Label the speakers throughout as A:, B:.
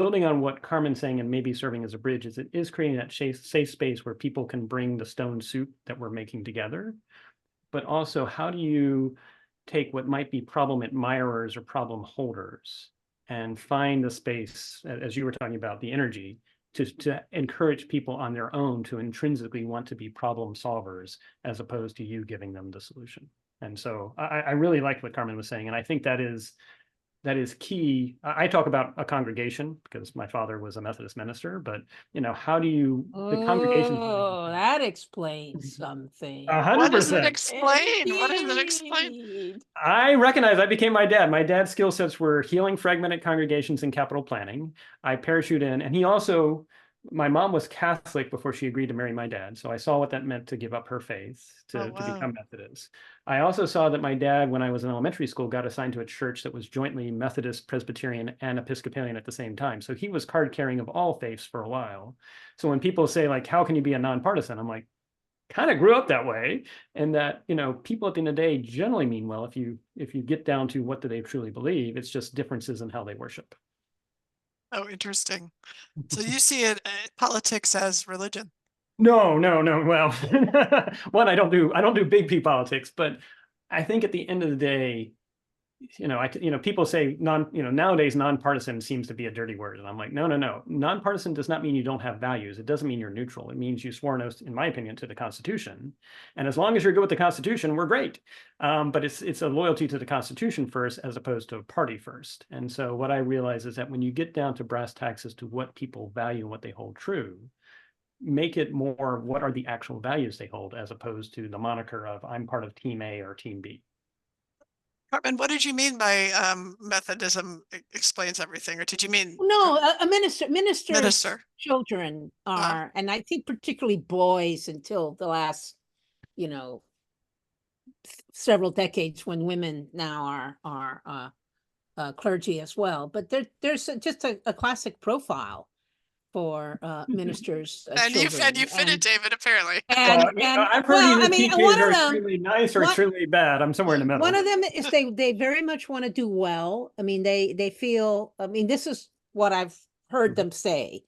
A: building on what Carmen's saying and maybe serving as a bridge is it is creating that safe space where people can bring the stone soup that we're making together. But also, how do you take what might be problem admirers or problem holders and find the space, as you were talking about, the energy to encourage people on their own to intrinsically want to be problem solvers as opposed to you giving them the solution. And so I really liked what Carmen was saying. And I think that is key. I talk about a congregation because my father was a Methodist minister, but how do you, the congregation?
B: Oh, that explains something.
A: 100%.
C: What does it explain? What does it explain?
B: Indeed.
A: I recognize I became my dad. My dad's skill sets were healing fragmented congregations and capital planning. I parachute in, and he also, my mom was Catholic before she agreed to marry my dad. So I saw what that meant to give up her faith to become Methodist. I also saw that my dad, when I was in elementary school, got assigned to a church that was jointly Methodist, Presbyterian, and Episcopalian at the same time. So he was card carrying of all faiths for a while. So when people say, like, how can you be a nonpartisan? I'm like, kind of grew up that way, and that people at the end of the day generally mean well if you get down to what do they truly believe. It's just differences in how they worship.
C: Oh, interesting. So you see it politics as religion?
A: No. Well, one, I don't do big P politics, but I think at the end of the day, people say nowadays nonpartisan seems to be a dirty word, and I'm like, no. Nonpartisan does not mean you don't have values. It doesn't mean you're neutral. It means you swore an oath, in my opinion, to the Constitution, and as long as you're good with the Constitution, we're great. But it's a loyalty to the Constitution first, as opposed to a party first. And so what I realize is that when you get down to brass tacks as to what people value and what they hold true, make it more what are the actual values they hold, as opposed to the moniker of I'm part of Team A or Team B.
C: Carmen, what did you mean by Methodism explains everything, or did you mean?
B: No, a minister's children are, and I think particularly boys until the last, several decades, when women now are clergy as well. But there's just a classic profile for ministers.
C: And you fit it, David, apparently.
A: I've heard teachers are extremely nice or extremely bad. I'm somewhere in the middle.
B: One of them is they very much want to do well. I mean, they feel, this is what I've heard them say.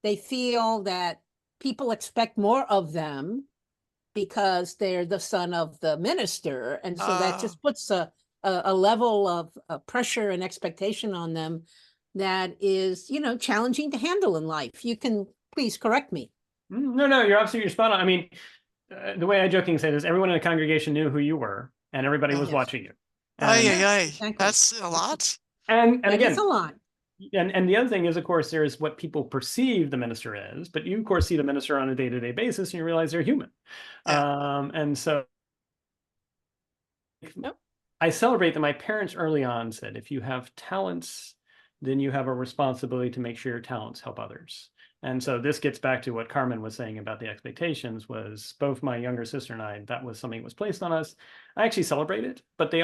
B: They feel that people expect more of them because they're the son of the minister. And so that just puts a level of pressure and expectation on them that is, challenging to handle in life. You can please correct me.
A: No, you're absolutely spot on. I mean, the way I jokingly say this, everyone in the congregation knew who you were, and everybody was watching you.
C: That's a lot.
A: And again,
B: it's a lot.
A: And the other thing is, of course, there's what people perceive the minister is, but you, of course, see the minister on a day-to-day basis, and you realize they're human. And so I celebrate that my parents early on said, if you have talents, then you have a responsibility to make sure your talents help others. And so this gets back to what Carmen was saying about the expectations. Was both my younger sister and I, that was something that was placed on us. I actually celebrate it, but they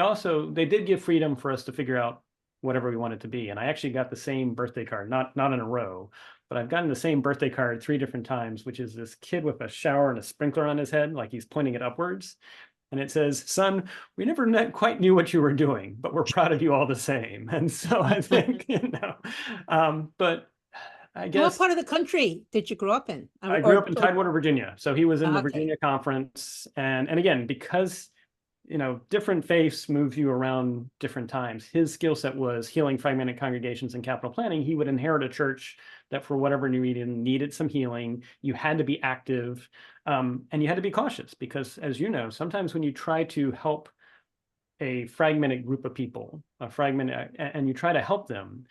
A: did give freedom for us to figure out whatever we wanted to be. And I actually got the same birthday card, not in a row, but I've gotten the same birthday card 3 different times, which is this kid with a shower and a sprinkler on his head, like he's pointing it upwards. And it says, son, we never quite knew what you were doing, but we're proud of you all the same. And so I think, but I guess.
B: What part of the country did you grow up in?
A: I grew up in Tidewater, Virginia. So he was in the Virginia conference. And again, because, different faiths move you around different times. His skill set was healing fragmented congregations and capital planning. He would inherit a church that for whatever reason needed some healing. You had to be active. And you had to be cautious because, as you know, sometimes when you try to help a fragmented group of people, and you try to help them,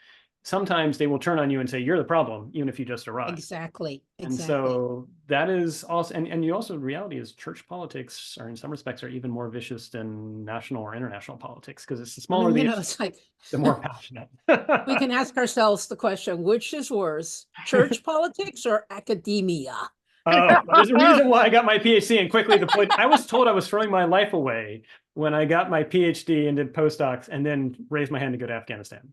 A: sometimes they will turn on you and say, you're the problem, even if you just arrived.
B: Exactly.
A: And so that is also, and you also, the reality is church politics are in some respects are even more vicious than national or international politics, because it's the smaller the more passionate.
B: We can ask ourselves the question, which is worse, church politics or academia?
A: There's a reason why I got my PhD, and quickly the point, I was told I was throwing my life away when I got my PhD and did postdocs and then raised my hand to go to Afghanistan.